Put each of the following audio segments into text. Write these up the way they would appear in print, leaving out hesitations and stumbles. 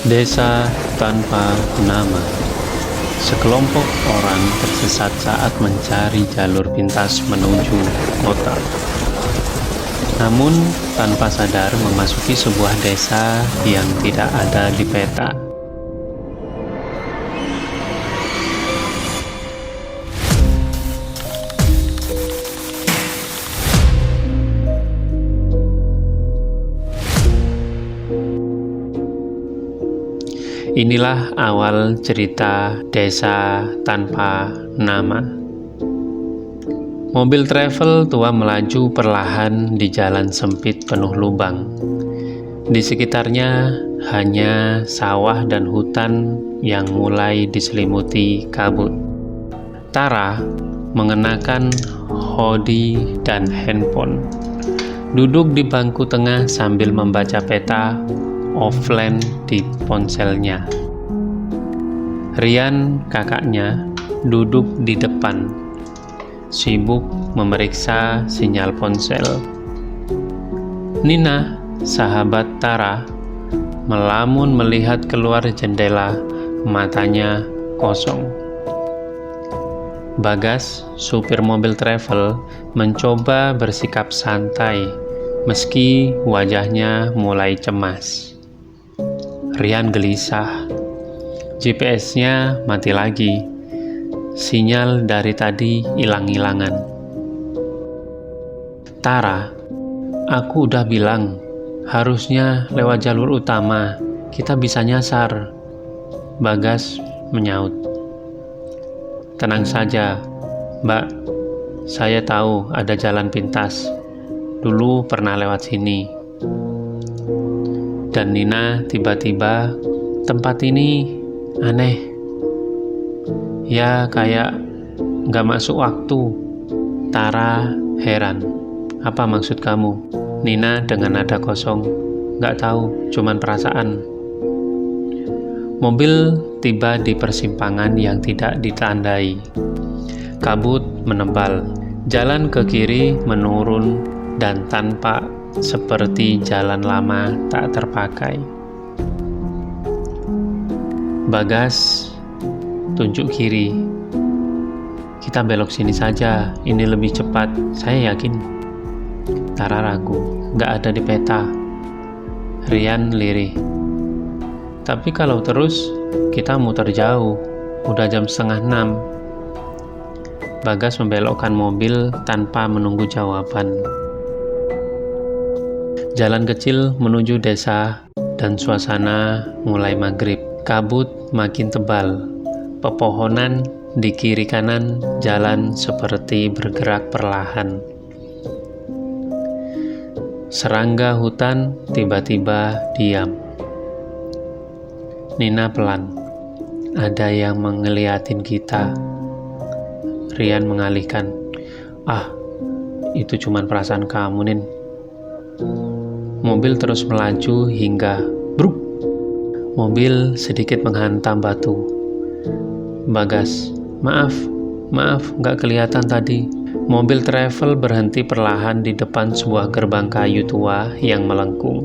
Desa tanpa nama. Sekelompok orang tersesat saat mencari jalur pintas menuju kota. Namun, tanpa sadar memasuki sebuah desa yang tidak ada di peta. Inilah awal cerita Desa Tanpa Nama. Mobil travel tua melaju perlahan di jalan sempit penuh lubang. Di sekitarnya hanya sawah dan hutan yang mulai diselimuti kabut. Tara mengenakan hoodie dan handphone, duduk di bangku tengah sambil membaca peta offline di ponselnya. Rian, kakaknya, duduk di depan, sibuk memeriksa sinyal ponsel. Nina, sahabat Tara, melamun melihat keluar jendela, matanya kosong. Bagas, supir mobil travel, mencoba bersikap santai, meski wajahnya mulai cemas. Rian gelisah. GPS-nya mati lagi. Sinyal dari tadi hilang-hilangan. Tara, aku udah bilang, harusnya lewat jalur utama. Kita bisa nyasar. Bagas menyaut. Tenang saja, Mbak. Saya tahu ada jalan pintas. Dulu pernah lewat sini. Dan Nina tiba-tiba, tempat ini aneh. Ya kayak gak masuk waktu. Tara heran. Apa maksud kamu? Nina dengan nada kosong. Gak tahu, cuman perasaan. Mobil tiba di persimpangan yang tidak ditandai. Kabut menebal. Jalan ke kiri menurun dan tanpa seperti jalan lama tak terpakai. Bagas tunjuk kiri. Kita belok sini saja, ini lebih cepat, saya yakin. Tara ragu, gak ada di peta. Rian lirih. Tapi kalau terus, kita muter jauh, udah jam 5:30. Bagas membelokkan mobil tanpa menunggu jawaban. Jalan kecil menuju desa dan suasana mulai maghrib. Kabut makin tebal. Pepohonan di kiri kanan jalan seperti bergerak perlahan. Serangga hutan tiba-tiba diam. Nina pelan. Ada yang ngeliatin kita. Rian mengalihkan. Ah, itu cuman perasaan kamu, Nin. Mobil terus melaju hingga bruk. Mobil sedikit menghantam batu. Bagas, maaf, gak kelihatan tadi. Mobil travel berhenti perlahan di depan sebuah gerbang kayu tua yang melengkung.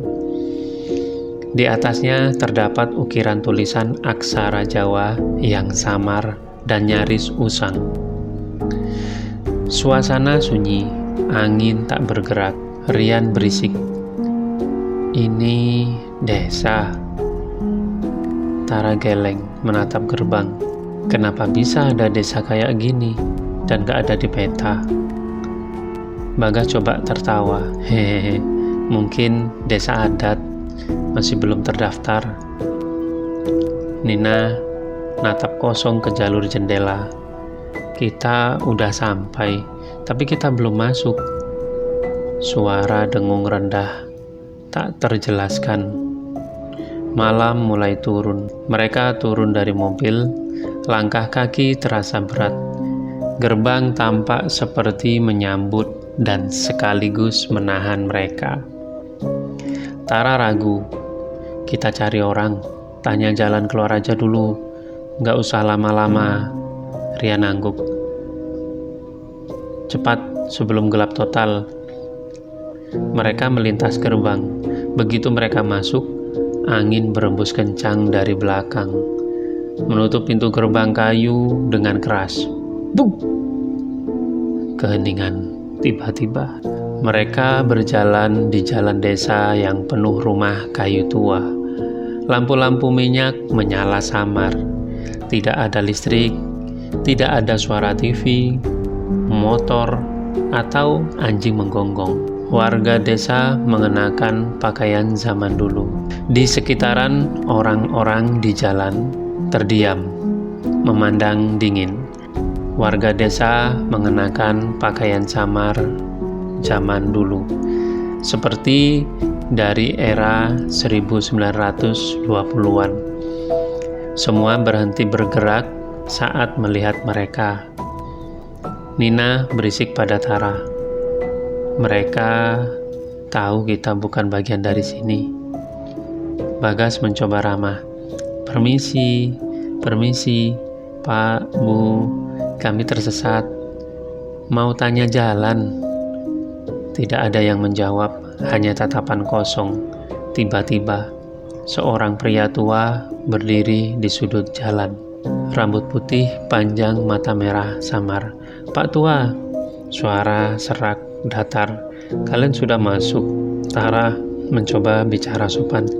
Di atasnya terdapat ukiran tulisan aksara Jawa yang samar dan nyaris usang. Suasana sunyi, angin tak bergerak. Rian berisik. Ini desa. Tara geleng menatap gerbang. Kenapa bisa ada desa kayak gini dan gak ada di peta? Bagas coba tertawa. Hehehe, mungkin desa adat, masih belum terdaftar. Nina natap kosong ke jalur jendela. Kita udah sampai, tapi kita belum masuk. Suara dengung rendah tak terjelaskan. Malam mulai turun. Mereka turun dari mobil. Langkah kaki terasa berat. Gerbang tampak seperti menyambut dan sekaligus menahan mereka. Tara ragu. Kita cari orang. Tanya jalan keluar aja dulu. Gak usah lama-lama. Rian angguk. Cepat sebelum gelap total. Mereka melintas gerbang. Begitu mereka masuk, Angin berembus kencang dari belakang, menutup pintu gerbang kayu dengan keras. Bung! Keheningan tiba-tiba. Mereka berjalan di jalan desa yang penuh rumah kayu tua. Lampu-lampu minyak menyala samar. Tidak ada listrik, tidak ada suara TV, motor, atau anjing menggonggong. Warga desa mengenakan pakaian zaman dulu. Di sekitaran, orang-orang di jalan terdiam, memandang dingin. Warga desa mengenakan pakaian samar zaman dulu, seperti dari era 1920-an. Semua berhenti bergerak saat melihat mereka. Nina berisik pada Tara, "Mereka tahu kita bukan bagian dari sini." Bagas mencoba ramah, "Permisi, permisi, Pak, Bu, kami tersesat. Mau tanya jalan." Tidak ada yang menjawab, hanya tatapan kosong. Tiba-tiba, seorang pria tua berdiri di sudut jalan. Rambut putih panjang, mata merah samar. "Pak tua," suara serak datar, "kalian sudah masuk?" Tara mencoba bicara sopan.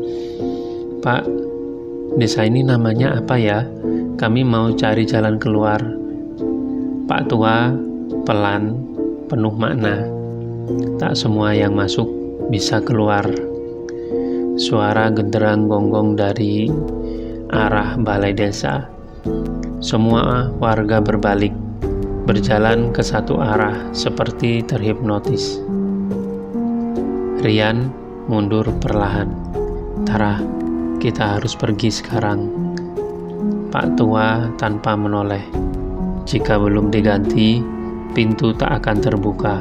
"Pak, desa ini namanya apa ya? Kami mau cari jalan keluar." Pak tua pelan, penuh makna. "Tak semua yang masuk bisa keluar." Suara genderang gonggong dari arah balai desa. Semua warga berbalik, berjalan ke satu arah seperti terhipnotis. Rian mundur perlahan. "Tara, kita harus pergi sekarang." Pak tua tanpa menoleh. "Jika belum diganti, pintu tak akan terbuka."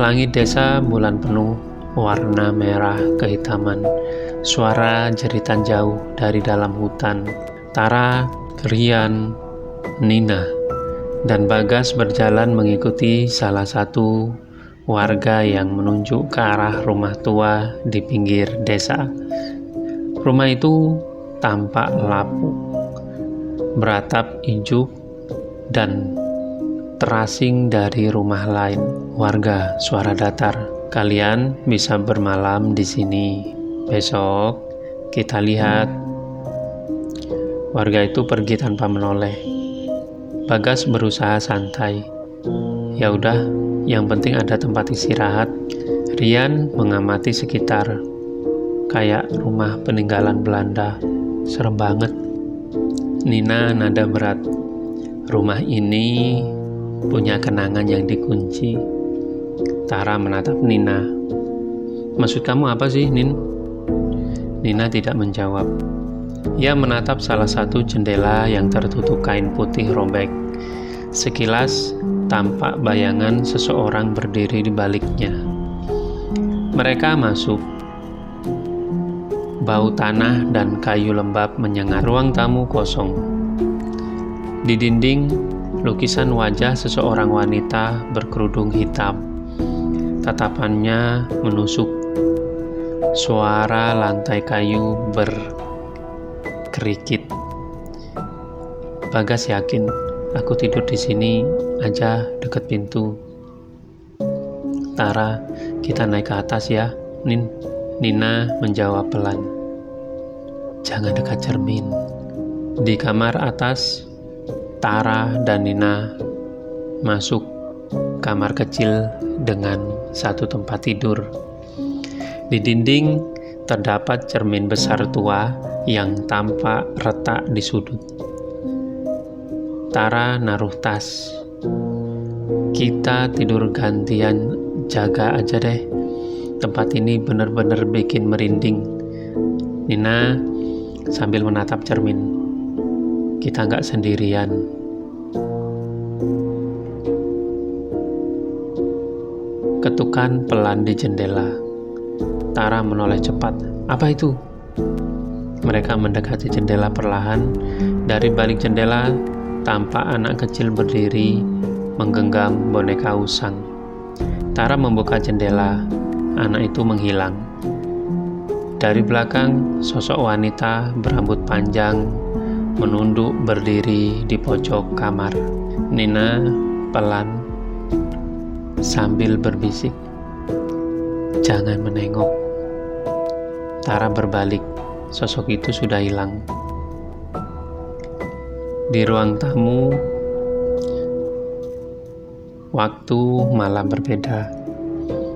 Langit desa bulan penuh, warna merah kehitaman. Suara jeritan jauh dari dalam hutan. Tara, Rian, Nina, dan Bagas berjalan mengikuti salah satu warga yang menunjuk ke arah rumah tua di pinggir desa. Rumah itu tampak lapuk, beratap ijuk, dan terasing dari rumah lain. "Warga," suara datar, "kalian bisa bermalam di sini. Besok kita lihat." Warga itu pergi tanpa menoleh. Bagas berusaha santai. "Ya udah, yang penting ada tempat istirahat." Rian mengamati sekitar. Kayak rumah peninggalan Belanda. Serem banget. Nina nada berat. "Rumah ini punya kenangan yang dikunci." Tara menatap Nina. "Maksud kamu apa sih, Nin?" Nina tidak menjawab. Ia menatap salah satu jendela yang tertutup kain putih robek. Sekilas tampak bayangan seseorang berdiri di baliknya. Mereka masuk. Bau tanah dan kayu lembab menyengat. Ruang tamu kosong. Di dinding, lukisan wajah seseorang wanita berkerudung hitam. Tatapannya menusuk. Suara lantai kayu berkerikit. Bagas yakin, "Aku tidur di sini aja dekat pintu." "Tara, kita naik ke atas ya, Nin." Nina menjawab pelan. "Jangan dekat cermin." Di kamar atas, Tara dan Nina masuk kamar kecil dengan satu tempat tidur. Di dinding terdapat cermin besar tua yang tampak retak di sudut. Tara naruh tas. "Kita tidur gantian jaga aja deh. Tempat ini bener-bener bikin merinding." Nina sambil menatap cermin. "Kita nggak sendirian." Ketukan pelan di jendela. Tara menoleh cepat. "Apa itu?" Mereka mendekati jendela perlahan. Dari balik jendela tampak anak kecil berdiri menggenggam boneka usang. Tara membuka jendela. Anak itu menghilang. Dari belakang, sosok wanita berambut panjang menunduk berdiri di pojok kamar. Nina pelan sambil berbisik, "Jangan menengok." Tara berbalik, sosok itu sudah hilang. Di ruang tamu, waktu malam berbeda.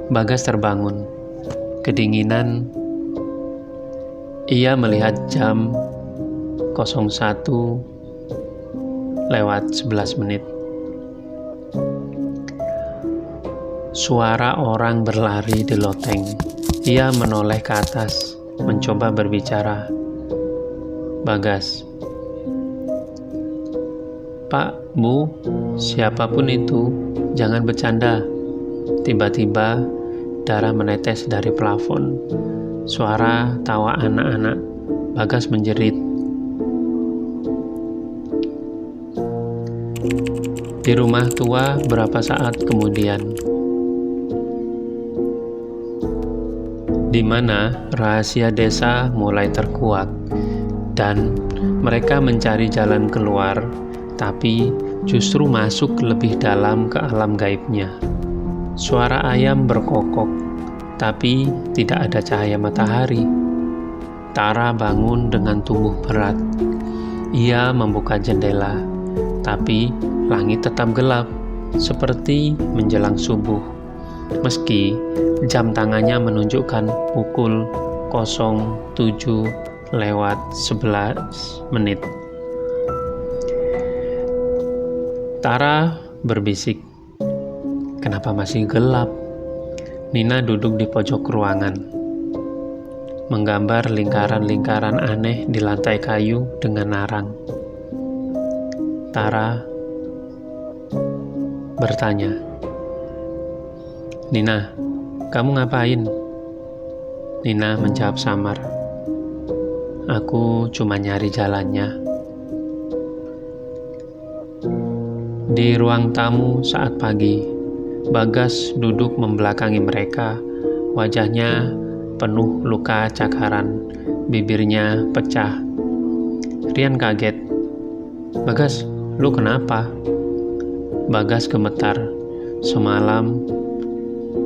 Bagas terbangun, kedinginan. Ia melihat jam 01:11. Suara orang berlari di loteng. Ia menoleh ke atas, mencoba berbicara. "Bagas." "Pak, Bu, siapapun itu, jangan bercanda." Tiba-tiba, darah menetes dari plafon. Suara tawa anak-anak. Bagas menjerit. Di rumah tua berapa saat kemudian, di mana rahasia desa mulai terkuak dan mereka mencari jalan keluar, tapi justru masuk lebih dalam ke alam gaibnya. Suara ayam berkokok, tapi tidak ada cahaya matahari. Tara bangun dengan tubuh berat. Ia membuka jendela, tapi langit tetap gelap, seperti menjelang subuh. Meski jam tangannya menunjukkan pukul 07:11. Tara berbisik, "Kenapa masih gelap?" Nina duduk di pojok ruangan, menggambar lingkaran-lingkaran aneh di lantai kayu dengan arang. Tara bertanya, "Nina, kamu ngapain?" Nina menjawab samar, "Aku cuma nyari jalannya." Di ruang tamu saat pagi, Bagas duduk membelakangi mereka. Wajahnya penuh luka cakaran, bibirnya pecah. Rian kaget. "Bagas, lu kenapa?" Bagas gemetar. "Semalam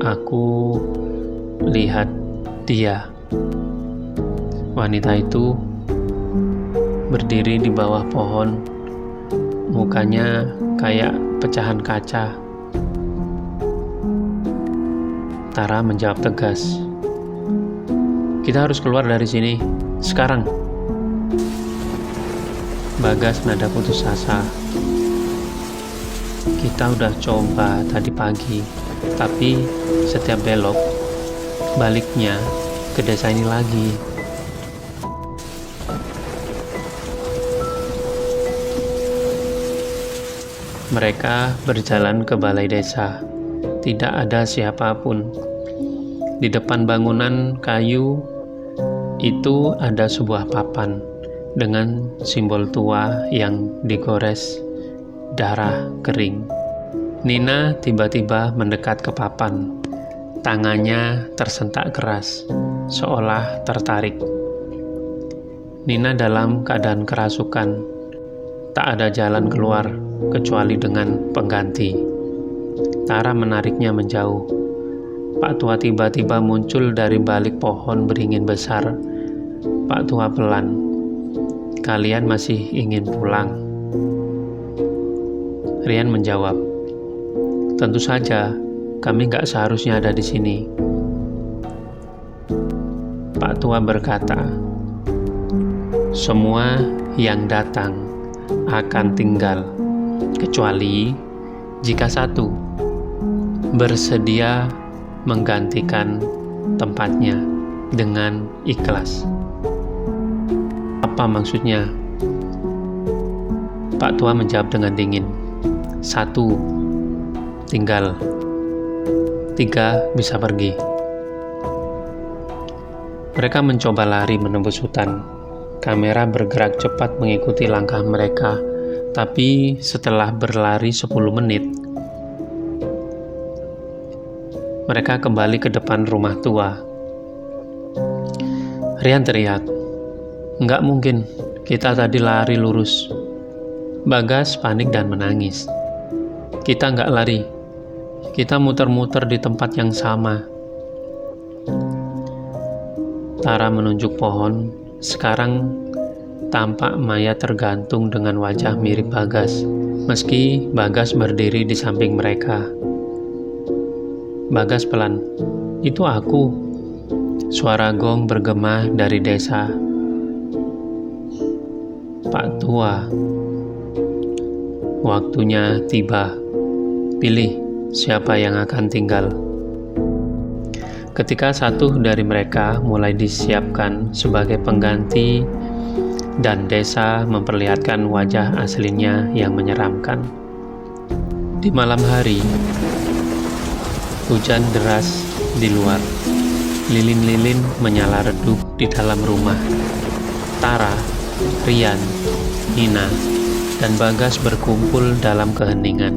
aku lihat dia." Wanita itu berdiri di bawah pohon, mukanya kayak pecahan kaca. Tara menjawab tegas, "Kita harus keluar dari sini, sekarang." Bagas nada putus asa. "Kita udah coba tadi pagi, tapi setiap belok, baliknya ke desa ini lagi." Mereka berjalan ke balai desa. Tidak ada siapapun. Di depan bangunan kayu itu ada sebuah papan dengan simbol tua yang digores darah kering. Nina tiba-tiba mendekat ke papan. Tangannya tersentak keras, seolah tertarik. Nina dalam keadaan kerasukan. Tak ada jalan keluar kecuali dengan pengganti. Tara menariknya menjauh. Pak Tua tiba-tiba muncul dari balik pohon beringin besar. Pak Tua pelan, "Kalian masih ingin pulang?" Rian menjawab, "Tentu saja, kami gak seharusnya ada di sini." Pak Tua berkata, "Semua yang datang akan tinggal, kecuali jika satu bersedia menggantikan tempatnya dengan ikhlas." "Apa maksudnya?" Pak Tua menjawab dengan dingin, "1 tinggal, 3 bisa pergi." Mereka mencoba lari menembus hutan. Kamera bergerak cepat mengikuti langkah mereka, tapi setelah berlari 10 menit, mereka kembali ke depan rumah tua. Rian teriak. Nggak mungkin, kita tadi lari lurus. Bagas panik dan menangis. Kita nggak lari. Kita muter-muter di tempat yang sama. Tara menunjuk pohon. Sekarang tampak Maya tergantung dengan wajah mirip Bagas, meski Bagas berdiri di samping mereka. Bagas pelan, "Itu aku." Suara gong bergema dari desa. "Pak Tua, waktunya tiba. Pilih siapa yang akan tinggal." Ketika satu dari mereka mulai disiapkan sebagai pengganti dan desa memperlihatkan wajah aslinya yang menyeramkan. Di malam hari, hujan deras di luar. Lilin-lilin menyala redup di dalam rumah. Tara, Rian, Nina, dan Bagas berkumpul dalam keheningan.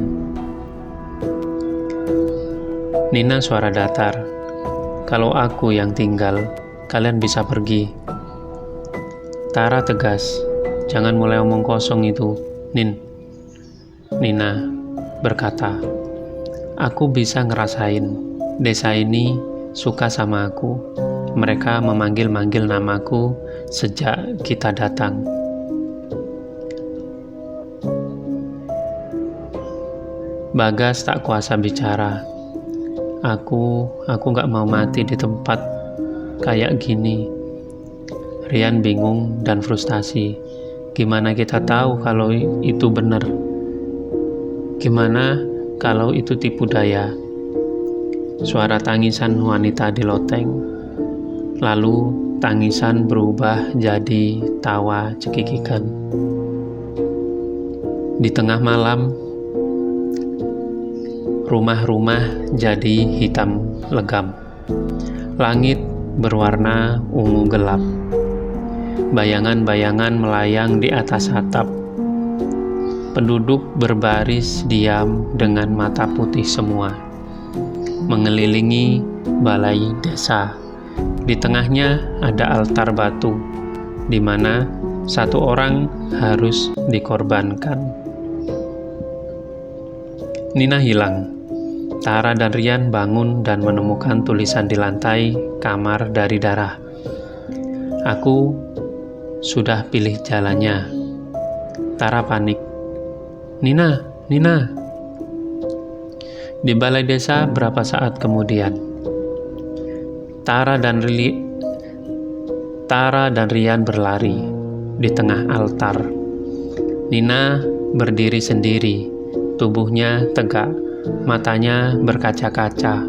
Nina suara datar. "Kalau aku yang tinggal, kalian bisa pergi." Tara tegas. "Jangan mulai omong kosong itu, Nin." Nina berkata, "Aku bisa ngerasain. Desa ini suka sama aku. Mereka memanggil-manggil namaku sejak kita datang." Bagas tak kuasa bicara. Aku gak mau mati di tempat kayak gini." Rian bingung dan frustasi. "Gimana kita tahu kalau itu benar? Gimana kalau itu tipu daya?" Suara tangisan wanita di loteng. Lalu tangisan berubah jadi tawa cekikikan. Di tengah malam, rumah-rumah jadi hitam legam. Langit berwarna ungu gelap. Bayangan-bayangan melayang di atas atap. Penduduk berbaris diam dengan mata putih semua, mengelilingi balai desa. Di tengahnya ada altar batu, di mana satu orang harus dikorbankan. Nina hilang. Tara dan Rian bangun dan menemukan tulisan di lantai kamar dari darah. "Aku sudah pilih jalannya." Tara panik. Nina. Di balai desa berapa saat kemudian, Tara dan Rian berlari di tengah altar. Nina berdiri sendiri, tubuhnya tegak, matanya berkaca-kaca.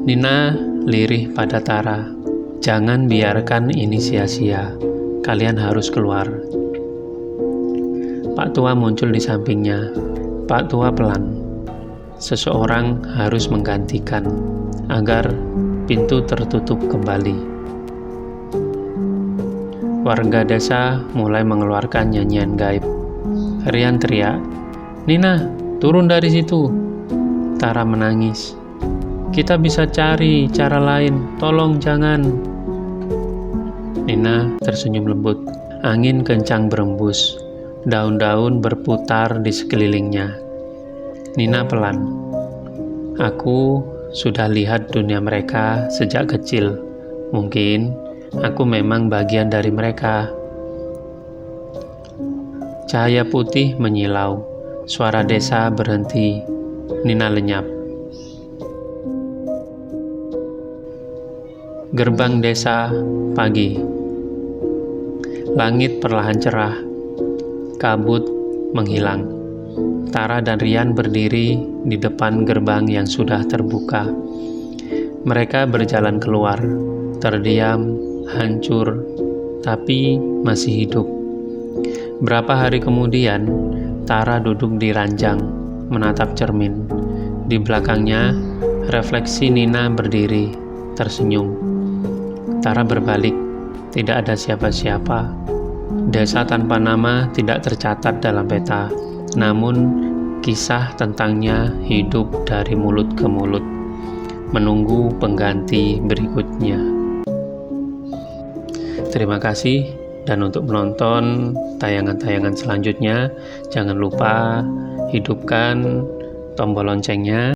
Nina lirih pada Tara. "Jangan biarkan ini sia-sia. Kalian harus keluar." Pak Tua muncul di sampingnya. Pak Tua pelan. "Seseorang harus menggantikan agar pintu tertutup kembali." Warga desa mulai mengeluarkan nyanyian gaib. Rian teriak, "Nina, turun dari situ." Tara menangis. "Kita bisa cari cara lain, tolong jangan." Nina tersenyum lembut. Angin kencang berembus. Daun-daun berputar di sekelilingnya. Nina pelan. "Aku sudah lihat dunia mereka sejak kecil. Mungkin aku memang bagian dari mereka." Cahaya putih menyilau. Suara desa berhenti. Nina lenyap. Gerbang desa, pagi. Langit perlahan cerah. Kabut menghilang. Tara dan Rian berdiri di depan gerbang yang sudah terbuka. Mereka berjalan keluar, terdiam, hancur, tapi masih hidup. Berapa hari kemudian, Tara duduk di ranjang, menatap cermin. Di belakangnya, refleksi Nina berdiri, tersenyum. Tara berbalik, tidak ada siapa-siapa. Desa tanpa nama tidak tercatat dalam peta, namun kisah tentangnya hidup dari mulut ke mulut, menunggu pengganti berikutnya. Terima kasih, dan untuk menonton tayangan-tayangan selanjutnya, jangan lupa hidupkan tombol loncengnya.